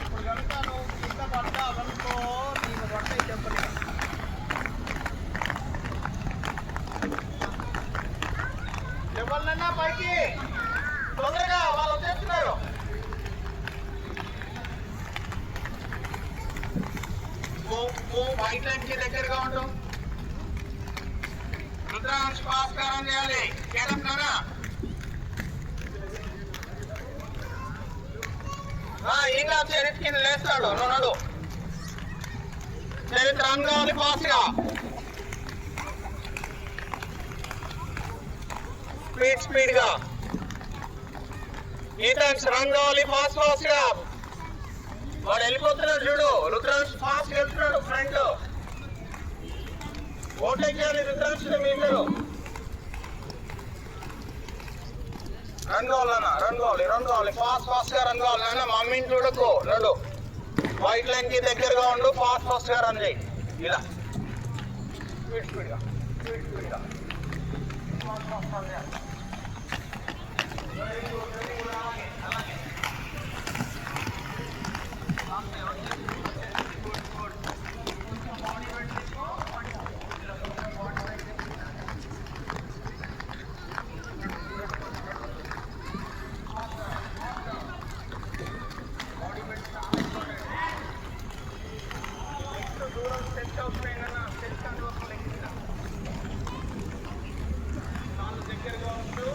ఇప్పుడు కనుక నువ్వు కింద పడ్డావనుకో నేను పడ్డాయి చెప్పలే. ఎవరినన్నా పైకి తొందరగా వాళ్ళు వచ్చేస్తున్నారు. వైట్ లైన్ కి దగ్గరగా ఉంటాం. రుద్రాంశ భాస్కరం చేయాలి. కేడం కదా ఇంకా చరిత్ర కింద లేస్తాడు. నడు చరిత్ర రన్ కావాలి ఫాస్ట్ గా. స్పీడ్ గా ఈతన్స్ రన్ కావాలి ఫాస్ట్ గా. వాడు వెళ్ళిపోతున్నాడు చూడు. రుద్రాంశ్ ఫాస్ట్ వెళ్తున్నాడు. ఫ్రంట్ ఓవర్టేక్ చేయాలి రుద్రాంశ్. మీ ఇద్దరు రన్ కావాలి ఫాస్ట్ గా రన్ కావాలి. నాన్న మమ్మీని చూడకు. నడు వైట్ లైన్ కి దగ్గరగా ఉండు. ఫాస్ట్ గా రన్ చేయి. ఇలా స్పీడ్ గా దగ్గరగా ఉంటూ